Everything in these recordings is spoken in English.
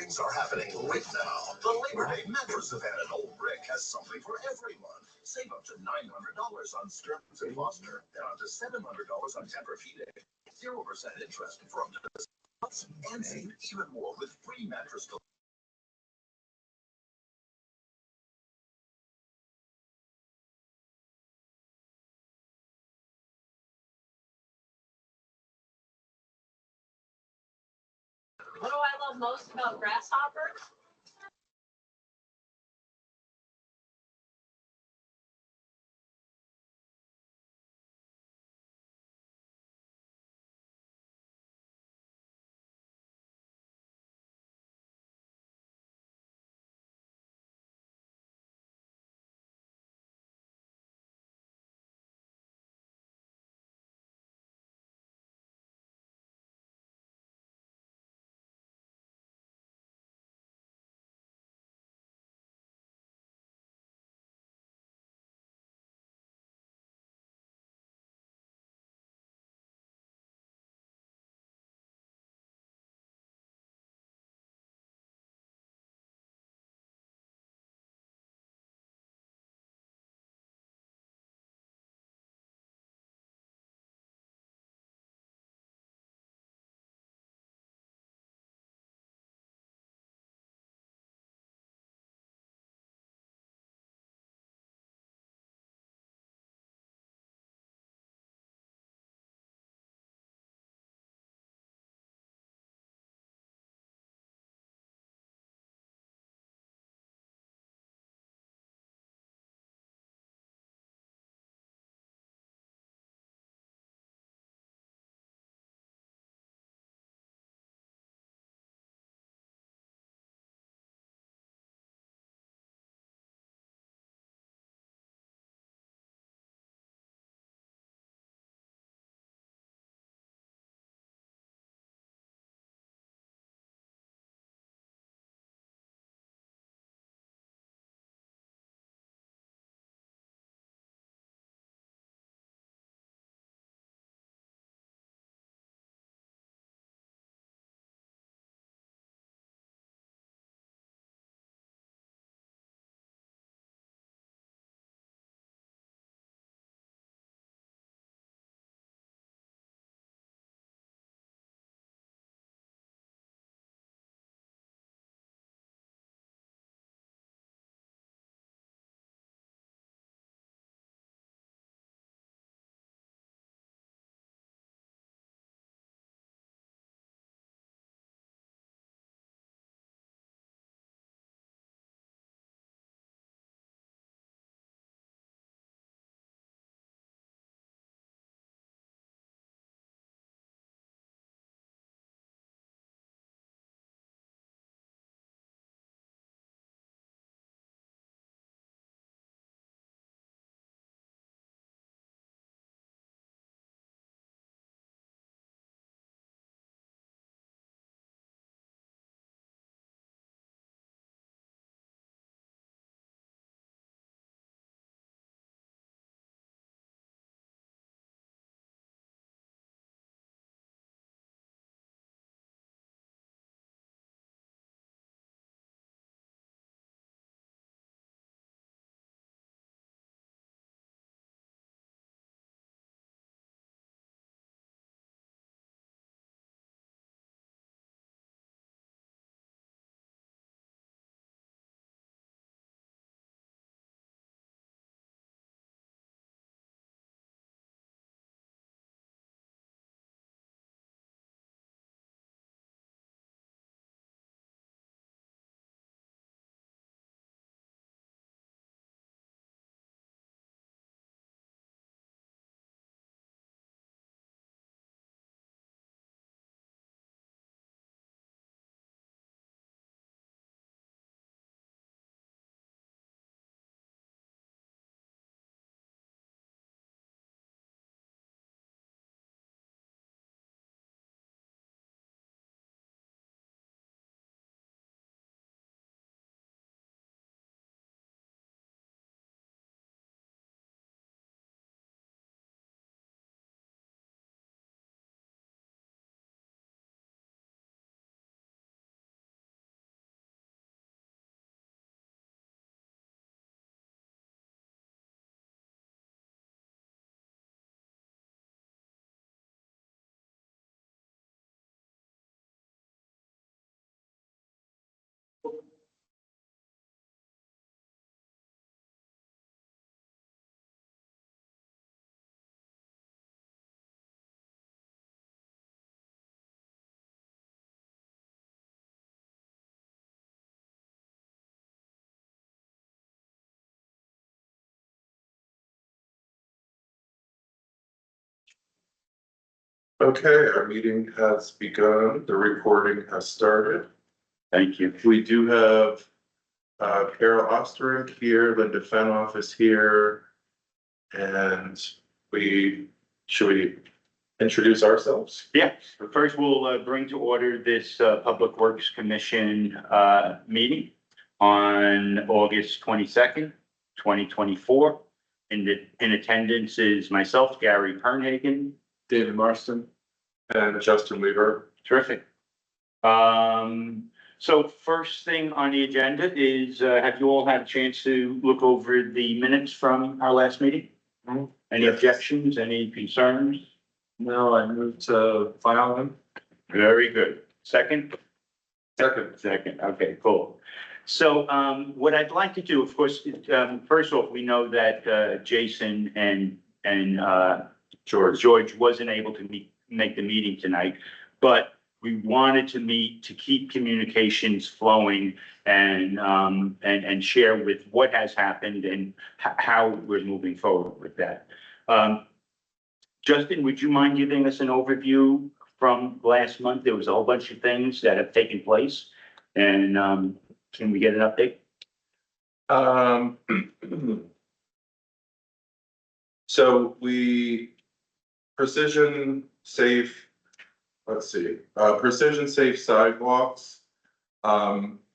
things are happening right now. The Labor Day mattress event at Old Brick has something for everyone. Save up to $900 on Stearns & Foster and up to $700 on Tempur-Pedic. 0% interest from months and save even more with free mattress delivery. What do I love most about Grasshopper? Okay, our meeting has begun. The recording has started. Thank you. We do have Carol Osterink here, Linda Fenoff is here. And should we introduce ourselves? Yeah, first we'll bring to order this Public Works Commission meeting on August 22nd, 2024. In attendance is myself, Gary Pernhagen. David Marston. And Justin Weaver. Terrific. So first thing on the agenda is, have you all had a chance to look over the minutes from our last meeting? Any Yes. objections, any concerns? No, I move to file them. Very good. Second? Second. Okay, cool. So, what I'd like to do, of course, first off, we know that, Jason and George wasn't able to make the meeting tonight, but we wanted to meet to keep communications flowing and share with what has happened and how we're moving forward with that. Justin, would you mind giving us an overview from last month? There was a whole bunch of things that have taken place, and can we get an update? So precision safe sidewalks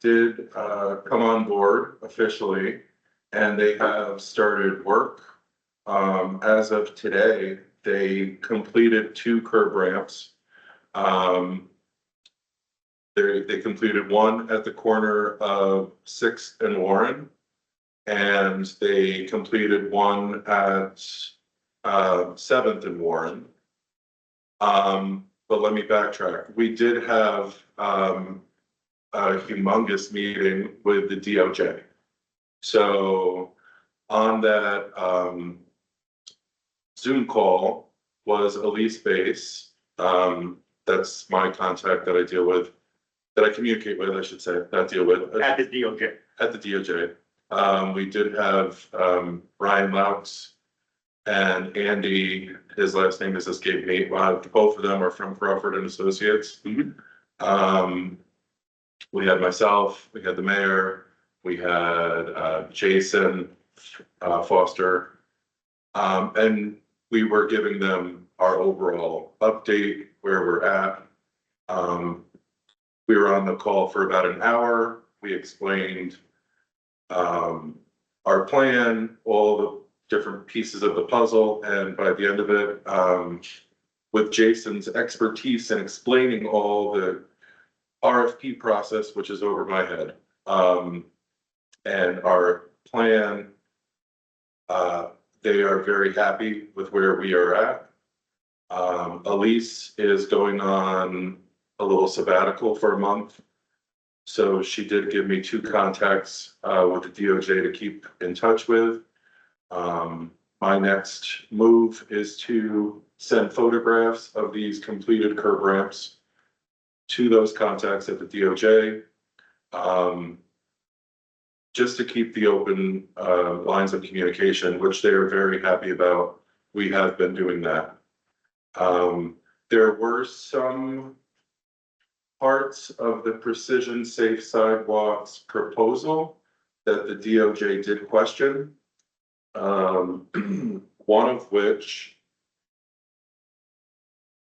did come on board officially, and they have started work. As of today, they completed 2 curb ramps. They completed one at the corner of 6th and Warren, and they completed one at 7th and Warren. But let me backtrack. We did have a humongous meeting with the DOJ. So on that Zoom call was Elise Bass. That's my contact that I deal with, that I communicate with, I should say, not deal with. At the DOJ. At the DOJ. We did have Ryan Laux and Andy, his last name is escaped me. Both of them are from Crawford and Associates. Mhm. We had myself, we had the mayor, we had Jason Foster. And we were giving them our overall update, where we're at. We were on the call for about an hour. We explained our plan, all the different pieces of the puzzle, and by the end of it, with Jason's expertise in explaining all the RFP process, which is over my head, and our plan, they are very happy with where we are at. Elise is going on a little sabbatical for a month. So she did give me 2 contacts with the DOJ to keep in touch with. My next move is to send photographs of these completed curb ramps to those contacts at the DOJ. Just to keep the open lines of communication, which they are very happy about. We have been doing that. There were some parts of the precision safe sidewalks proposal that the DOJ did question. One of which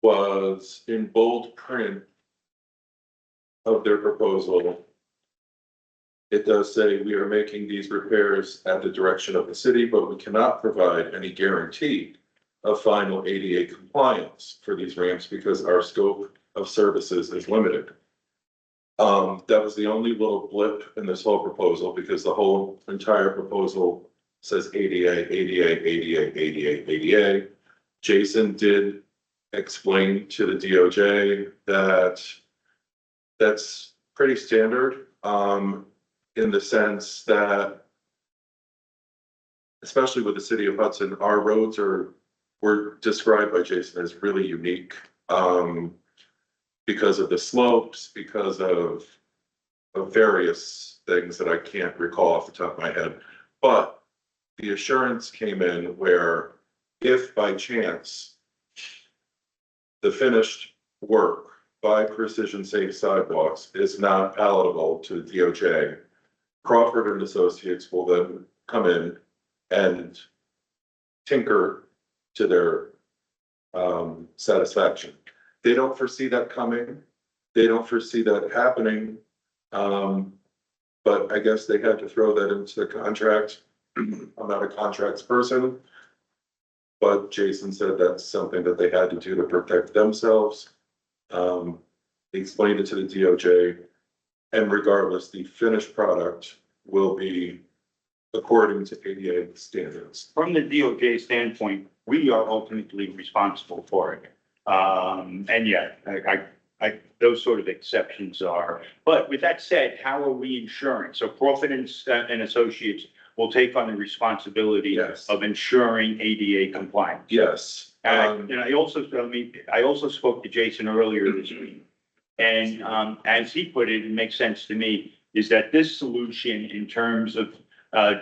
was in bold print of their proposal. It does say we are making these repairs at the direction of the city, but we cannot provide any guarantee of final ADA compliance for these ramps because our scope of services is limited. That was the only little blip in this whole proposal, because the whole entire proposal says ADA, ADA, ADA, ADA, ADA. Jason did explain to the DOJ that that's pretty standard, in the sense that, especially with the city of Hudson, our roads were described by Jason as really unique, because of the slopes, because of various things that I can't recall off the top of my head. But the assurance came in where if by chance the finished work by Precision Safe Sidewalks is not palatable to DOJ, Crawford and Associates will then come in and tinker to their satisfaction. They don't foresee that coming. They don't foresee that happening. But I guess they had to throw that into the contract. I'm not a contracts person. But Jason said that's something that they had to do to protect themselves. He explained it to the DOJ. And regardless, the finished product will be according to ADA standards. From the DOJ standpoint, we are ultimately responsible for it. And yeah, those sort of exceptions are, but with that said, how are we insuring? So Crawford and Associates will take on the responsibility Yes. of ensuring ADA compliance. Yes. And I also spoke to Jason earlier this week. And, as he put it, it makes sense to me, is that this solution in terms of,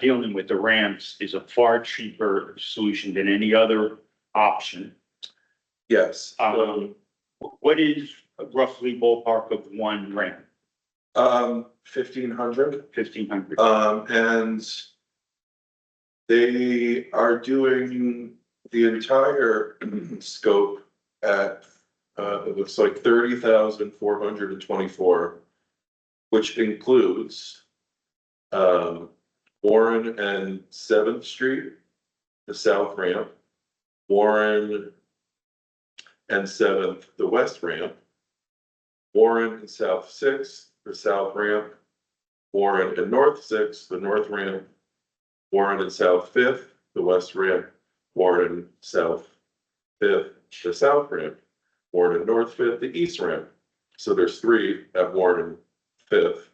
dealing with the ramps is a far cheaper solution than any other option. Yes. What is roughly ballpark of one ramp? 1,500. 1,500. And they are doing the entire scope at, it looks like 30,424, which includes, Warren and 7th Street, the south ramp, Warren and 7th, the west ramp, Warren and South 6th, the south ramp, Warren and North 6th, the north ramp, Warren and South 5th, the west ramp, Warren South 5th, the south ramp, Warren and North 5th, the east ramp. So there's 3 at Warren and 5th.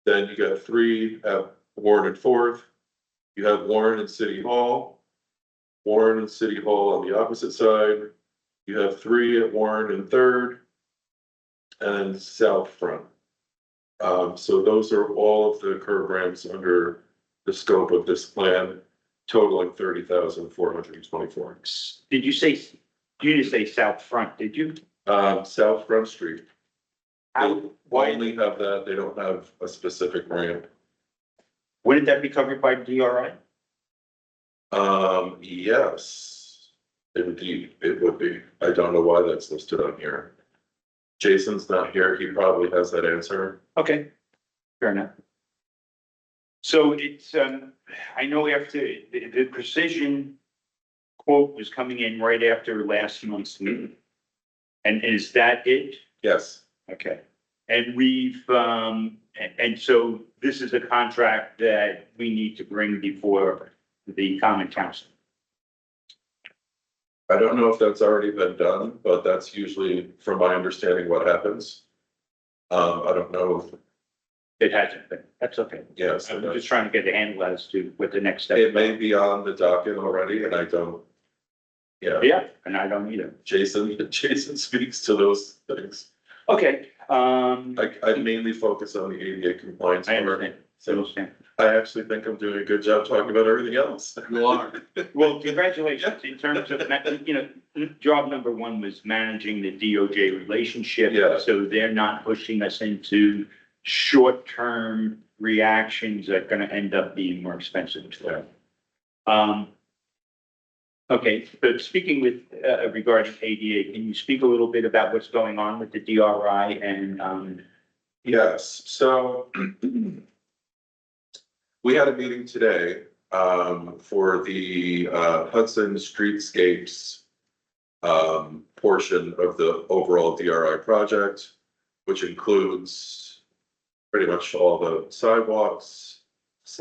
Then you got 3 at Warren and 4th. You have Warren and City Hall, Warren and City Hall on the opposite side. You have 3 at Warren and 3rd, and South Front. So those are all of the curb ramps under the scope of this plan, totaling 30,424. Did you say, you didn't say South Front, did you? South Front Street. They Why, only have that, they don't have a specific ramp. wouldn't that be covered by DRI? Yes, indeed, it would be. I don't know why that's listed on here. Jason's not here, he probably has that answer. Okay, fair enough. So it's, I know after, the Precision quote was coming in right after last month's meeting. And is that it? Yes, Okay. And we've, and so this is a contract that we need to bring before the common council. I don't know if that's already been done, but that's usually, from my understanding, what happens. I don't know, It hasn't been, that's okay. yes, I'm just trying to get a handle as to what the next step. it may be on the docket already, and I don't. Yeah, Yeah, and I don't either. Jason speaks to those things. Okay, I mainly focus on the ADA compliance I part. understand. So Understand. I actually think I'm doing a good job talking about everything else. You are. Well, congratulations in terms of, job number one was managing the DOJ relationship. Yeah. So they're not pushing us into short-term reactions that are gonna end up being more expensive to them. Okay, but speaking with, regarding ADA, can you speak a little bit about what's going on with the DRI and, Yes, so we had a meeting today for the Hudson Streetscapes portion of the overall DRI project, which includes pretty much all the sidewalks /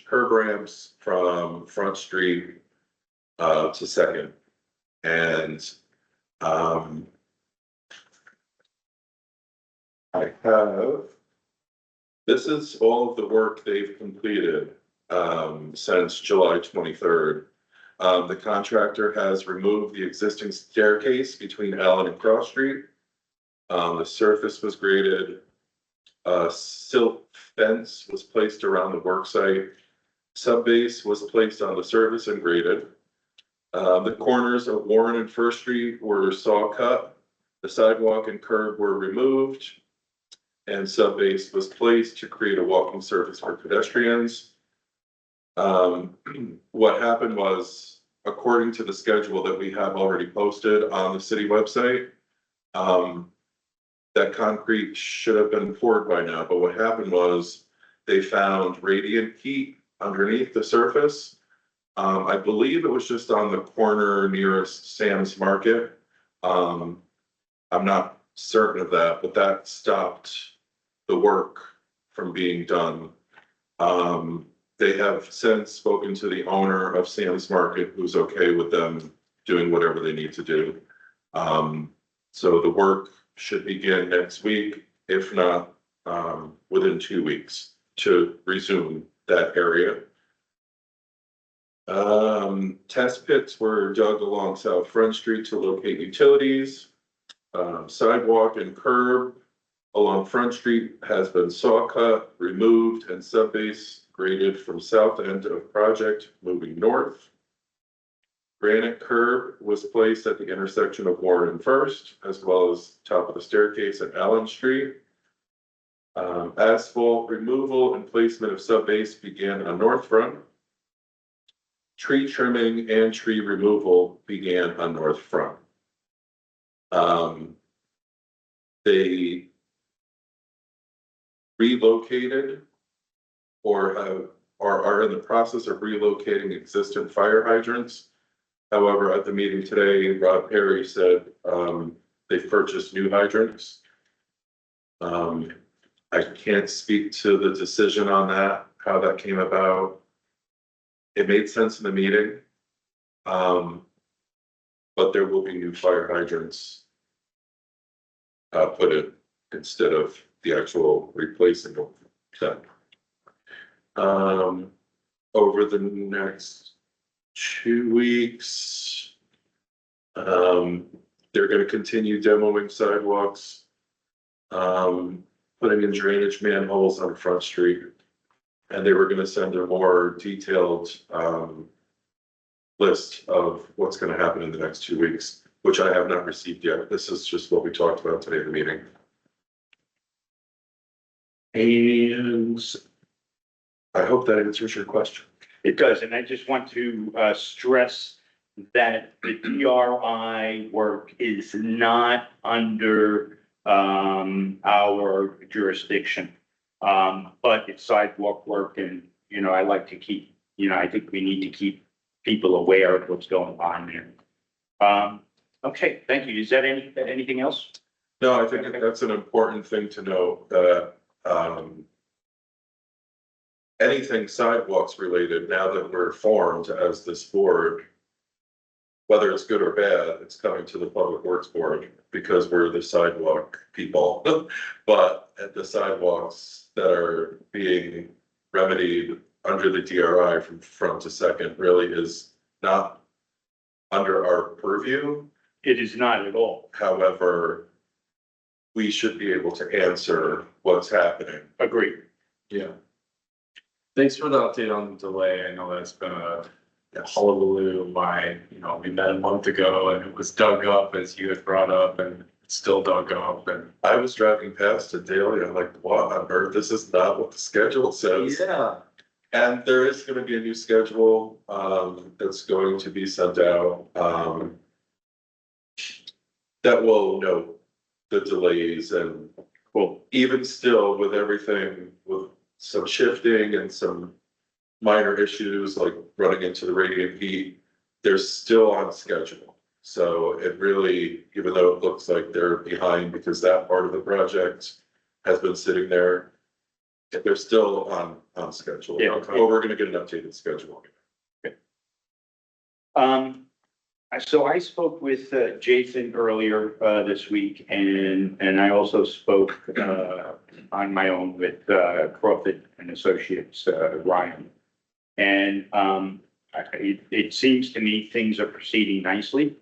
curb ramps from Front Street to Second. And I have, this is all of the work they've completed since July 23rd. The contractor has removed the existing staircase between Allen and Cross Street. The surface was graded. Silt fence was placed around the work site. Subbase was placed on the surface and graded. The corners of Warren and First Street were saw cut. The sidewalk and curb were removed. And subbase was placed to create a walking surface for pedestrians. What happened was, according to the schedule that we have already posted on the city website, that concrete should have been poured by now, but what happened was they found radiant heat underneath the surface. I believe it was just on the corner nearest Sam's Market. I'm not certain of that, but that stopped the work from being done. They have since spoken to the owner of Sam's Market, who's okay with them doing whatever they need to do. So the work should begin next week, if not, within 2 weeks to resume that area. Test pits were dug along South Front Street to locate utilities. Sidewalk and curb along Front Street has been saw cut, removed, and subbase graded from south end of project moving north. Granite curb was placed at the intersection of Warren and First, as well as top of the staircase at Allen Street. Asphalt removal and placement of subbase began on North Front. Tree trimming and tree removal began on North Front. They relocated or are in the process of relocating existing fire hydrants. However, at the meeting today, Rob Perry said they've purchased new hydrants. I can't speak to the decision on that, how that came about. It made sense in the meeting. But there will be new fire hydrants put in instead of the actual replacing of them. Over the next 2 weeks, they're gonna continue demoing sidewalks, putting in drainage manholes on Front Street. And they were gonna send a more detailed, list of what's gonna happen in the next 2 weeks, which I have not received yet. This is just what we talked about today in the meeting. And I hope that answers your question. It does, and I just want to stress that the DRI work is not under our jurisdiction. But it's sidewalk work and, you know, I like to keep, you know, I think we need to keep people aware of what's going on there. Okay, thank you. Is that anything else? No, I think that's an important thing to know, that anything sidewalks related, now that we're formed as this board, whether it's good or bad, it's coming to the Public Works Board because we're the sidewalk people. But at the sidewalks that are being remedied under the DRI from front to second really is not under our purview. It is not at all. However, we should be able to answer what's happening. Agreed. Yeah. Thanks for the update on the delay. I know that's been a hullabaloo. We met a month ago and it was dug up as you had brought up and it's still dug up and. I was driving past it daily. I'm like, what on earth? This is not what the schedule says. Yeah. And there is gonna be a new schedule, that's going to be sent out, that will note the delays and, well, even still with everything, with some shifting and some minor issues like running into the radiant heat, they're still on schedule. So it really, even though it looks like they're behind because that part of the project has been sitting there, they're still on schedule. Yeah. But we're gonna get an updated schedule. So I spoke with Jason earlier this week and I also spoke on my own with Crawford and Associates, Ryan. And it seems to me things are proceeding nicely.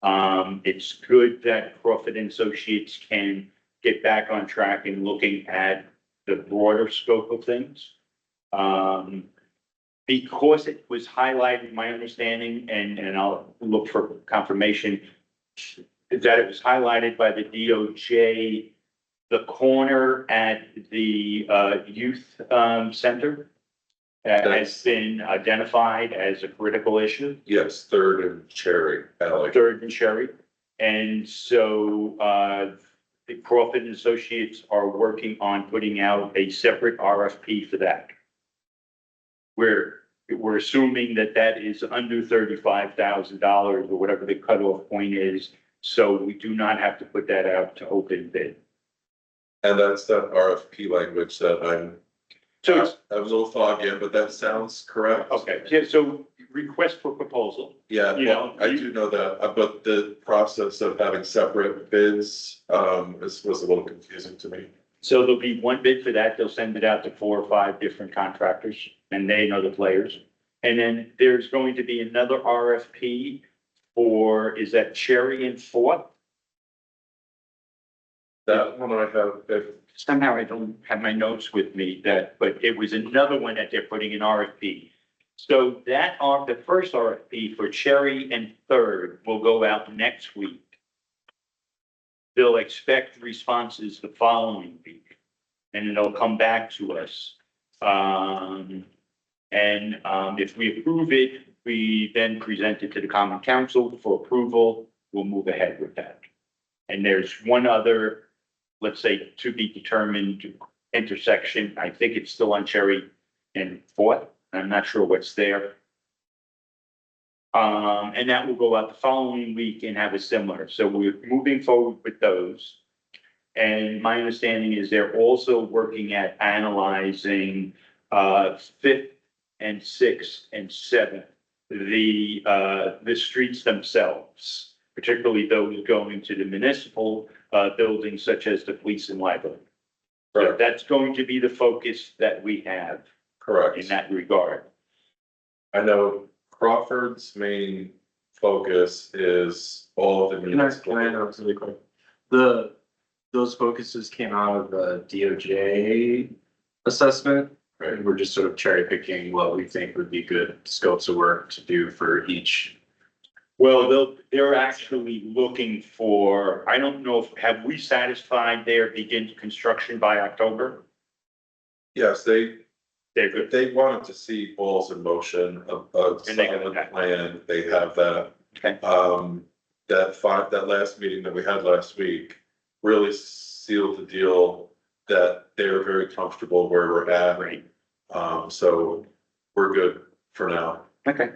It's good that Crawford and Associates can get back on track and looking at the broader scope of things. because it was highlighted, my understanding, and I'll look for confirmation, that it was highlighted by the DOJ, the corner at the youth center has been identified as a critical issue, Yes, Third and Cherry Alley. Third and Cherry. And so the Crawford and Associates are working on putting out a separate RFP for that. We're assuming that that is under $35,000 or whatever the cutoff point is. So we do not have to put that out to open bid. And that's that RFP language that I'm So, a little foggy in, but that sounds correct. okay, yeah, so request for proposal. Yeah, You well, know, I do know that, but the process of having separate bids, was a little confusing to me. So there'll be one bid for that. They'll send it out to 4 or 5 different contractors and they know the players. And then there's going to be another RFP for, is that Cherry and Fourth? That one I have, Somehow I don't have my notes with me but it was another one that they're putting in RFP. So the first RFP for Cherry and Third will go out next week. They'll expect responses the following week, and then they'll come back to us. If we approve it, we then present it to the Common Council for approval. We'll move ahead with that. And there's one other, let's say, to be determined intersection. I think it's still on Cherry and Fourth. I'm not sure what's there. And that will go out the following week and have a similar. So we're moving forward with those. And my understanding is they're also working at analyzing fifth and sixth and seventh, the streets themselves, particularly those going to the municipal buildings such as the police and library. So Correct. that's going to be the focus that we have correct. in that regard. I know Crawford's main focus is all of the Can I municipal. interrupt really quick? Those focuses came out of the DOJ assessment. Right, we're just sort of cherry picking what we think would be good scopes of work to do for each. Well, they're actually looking for, I don't know, have we satisfied their begin construction by October? Yes, They're good. they wanted to see balls in motion of And they got solid that. plan. They have that. Okay. That last meeting that we had last week really sealed the deal that they're very comfortable where we're at. Right. So we're good for now. Okay.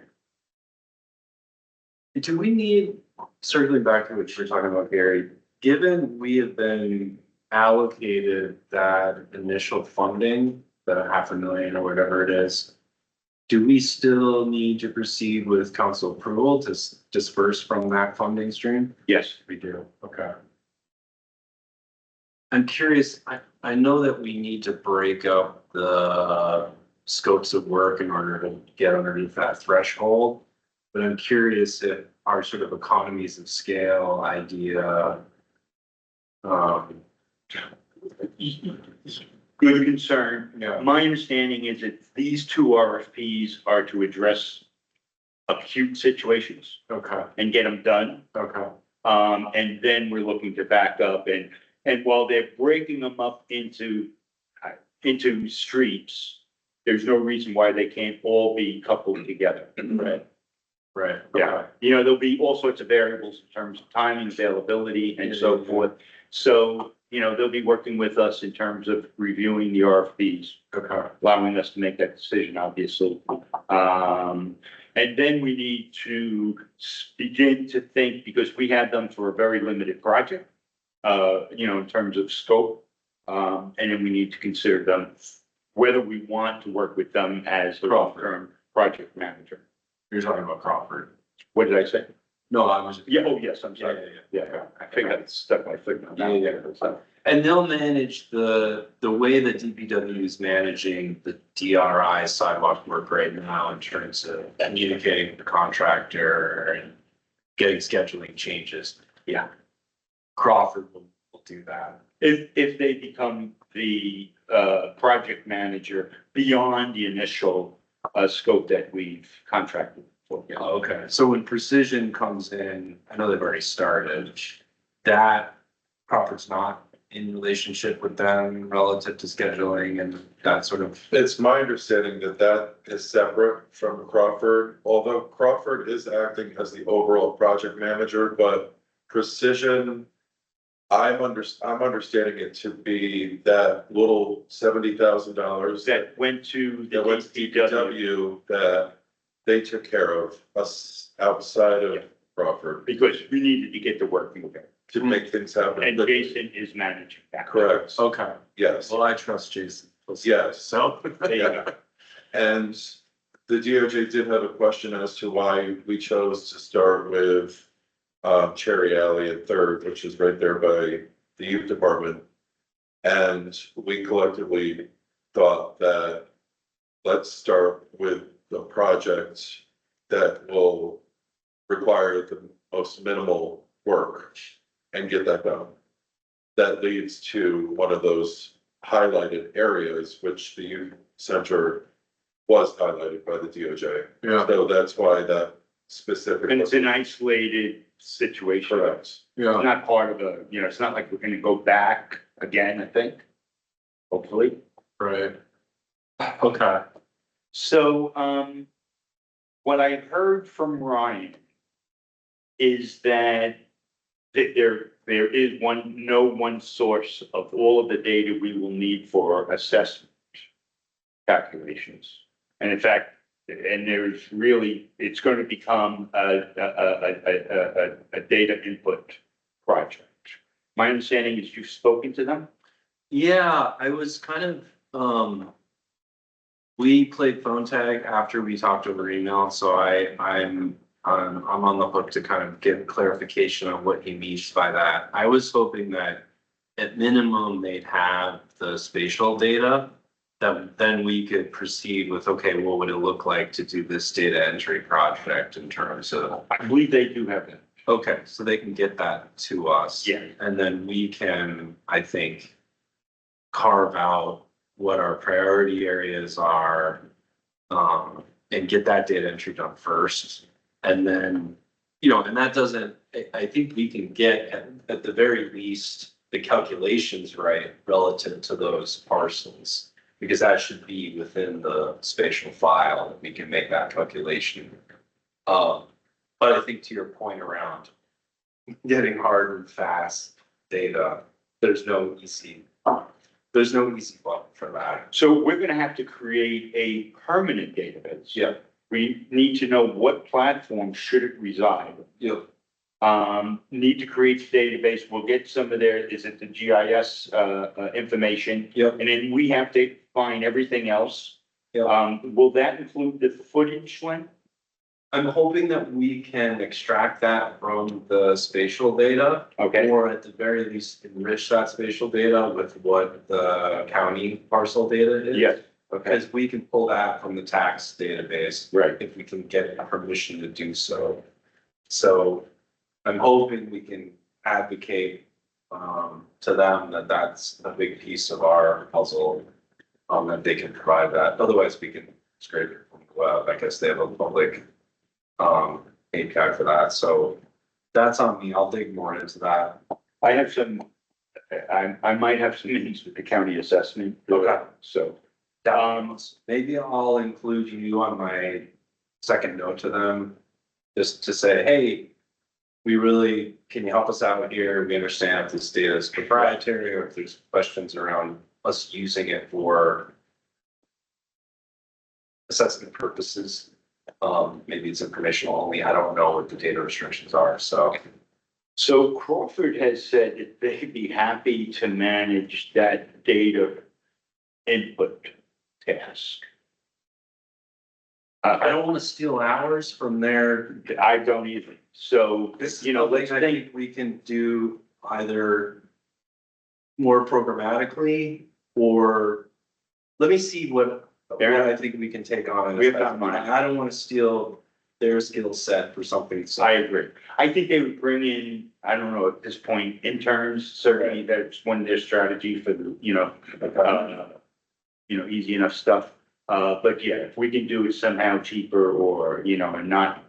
Do we need, circling back to what you were talking about, Gary, given we have been allocated that initial funding, the $500,000 or whatever it is, do we still need to proceed with council approval to disperse from that funding stream? Yes. We do, okay. I'm curious, I know that we need to break up the scopes of work in order to get underneath that threshold. But I'm curious if our sort of economies of scale idea. Good concern. Yeah. My understanding is that these 2 RFPs are to address acute situations Okay, and get them done. okay, And then we're looking to back up and while they're breaking them up into streets, there's no reason why they can't all be coupled together. Right. right. Yeah, okay. you know, there'll be all sorts of variables in terms of timing, availability and so Yeah. forth. So, you know, they'll be working with us in terms of reviewing the RFPs, Okay, allowing us to make that decision, obviously. And then we need to begin to think, because we have them for a very limited project, you know, in terms of scope. And then we need to consider them, whether we want to work with them as the long-term project manager. you're talking about Crawford. What did I say? No, I was. Yeah, oh, yes, I'm Yeah, sorry. yeah, Yeah, I think I stuck my foot in that. Yeah. And they'll manage the way that DPW is managing the DRI sidewalk work right now in terms of communicating with the contractor and getting scheduling changes. Yeah. Crawford will do that. If they become the project manager beyond the initial scope that we've contracted for. Okay, so when Precision comes in, I know they've already started, that Crawford's not in relationship with them relative to scheduling and that sort of. It's my understanding that that is separate from Crawford, although Crawford is acting as the overall project manager, but Precision. I'm understanding it to be that little $70,000 That went to the that went to DPW. DPW that they took care of us outside of Crawford Because we needed to get the work moving. to make things happen. And Jason is managing that. Correct, Okay, yes, well, I trust Jason. yes. So. There you go. And the DOJ did have a question as to why we chose to start with Cherry Alley at Third, which is right there by the youth department. And we collectively thought that let's start with the project that will require the most minimal work and get that done. That leads to one of those highlighted areas, which the youth center was highlighted by the DOJ. Yeah, So that's why that specific. And it's an isolated situation. Correct. It's yeah, not part of the, it's not like we're gonna go back again, I think. Hopefully. right. Okay, So, what I heard from Ryan is that there is no one source of all of the data we will need for assessment calculations. And in fact, and there's really, it's going to become a data input project. My understanding is you've spoken to them? yeah, I was kind of, we played phone tag after we talked over email, so I'm on the hook to kind of get clarification on what he means by that. I was hoping that at minimum, they'd have the spatial data. That then we could proceed with, okay, what would it look like to do this data entry project in terms of, I believe they do have that. okay, so they can get that to us. Yeah. And then we can, I think, carve out what our priority areas are, and get that data entry done first. And then, and that doesn't, I think we can get at the very least, the calculations right relative to those parcels. Because that should be within the spatial file, we can make that calculation. But I think to your point around getting hard and fast data, there's no easy button for that. So we're gonna have to create a permanent database. Yeah. We need to know what platform should it reside. Yep. Need to create the database. We'll get some of the GIS, information. Yep. And then we have to find everything else. Yep. Will that include the footage, Lynn? I'm hoping that we can extract that from the spatial data. Okay, Or at the very least enrich that spatial data with what the county parcel data is. yes, okay, Because we can pull that from the tax database right. if we can get permission to do so. So I'm hoping we can advocate to them that that's a big piece of our puzzle. That they can provide that. Otherwise, we can scrape it from the web. I guess they have a public API for that. So that's on me. I'll dig more into that. I have some, I might have some meetings with the county assessment. Okay. So, Maybe I'll include you on my second note to them. Just to say, hey, can you help us out here? We understand if this data is proprietary or if there's questions around us using it for assessment purposes. Maybe it's informational only. I don't know what the data restrictions are, so. So Crawford has said that they'd be happy to manage that data input task. I don't want to steal hours from their, I don't either. So, this, let's I think, think we can do either more programmatically or let me see what I think we can take on. We have that in mind. I don't want to steal their skill set for something. I agree. I think they would bring in, I don't know, at this point, interns, certainly that's one of their strategy for the, easy enough stuff. But yeah, if we can do it somehow cheaper or, you know, and not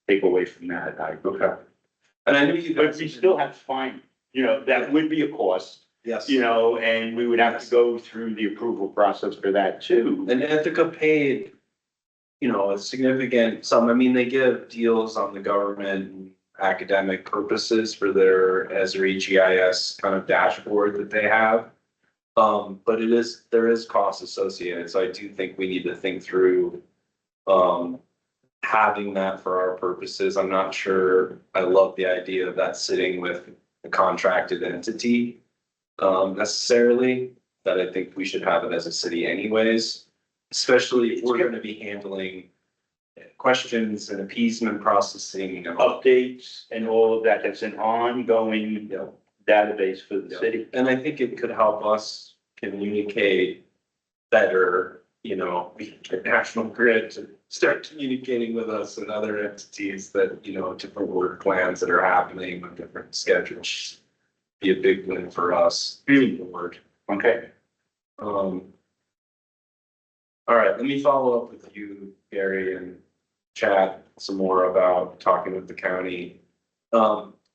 take away from that, Okay. And I knew you but guys. we still have to find, you know, that would be a cost, Yes. you know, and we would have to go through the approval process for that too. And Ithaca paid, you know, a significant sum. I mean, they give deals on the government and academic purposes for their Esri GIS kind of dashboard that they have. But there is cost associated, so I do think we need to think through, having that for our purposes. I'm not sure I love the idea of that sitting with a contracted entity, necessarily, that I think we should have it as a city anyways, especially if we're gonna be handling questions and appeasement processing and all. Updates and all of that, that's an ongoing Yeah. database for the Yeah. city. And I think it could help us communicate better, you know, we get National Grid to start communicating with us and other entities that, you know, different work plans that are happening on different schedules. Be a big win for us, the work. Okay, All right, let me follow up with you, Gary, and chat some more about talking with the county.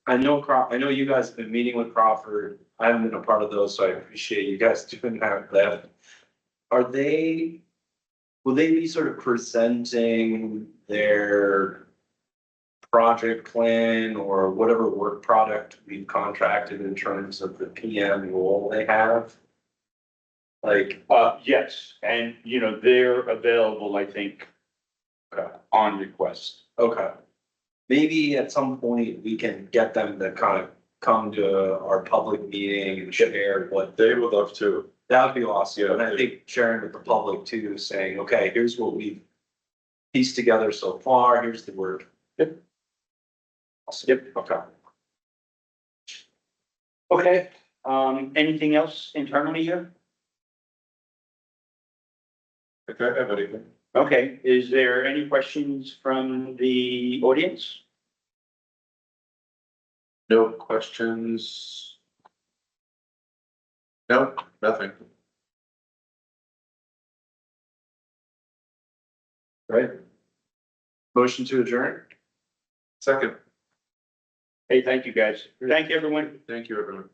I know you guys have been meeting with Crawford. I haven't been a part of those, so I appreciate you guys doing that. Will they be sort of presenting their project plan or whatever work product we've contracted in terms of the PM role they have? Like, yes, and you know, they're available, I think, on request. okay. Maybe at some point we can get them to kind of come to our public meeting and share what. They would love to. That would be awesome. Yeah. And I think sharing with the public too, saying, okay, here's what we've pieced together so far, here's the work. Yep. Awesome. Yep. Okay. Okay, anything else internally here? If I have anything. Okay, is there any questions from the audience? No questions? No, nothing. Right. Motion to adjourn? Second. Hey, thank you, guys. Thank you, everyone. Thank you, everyone.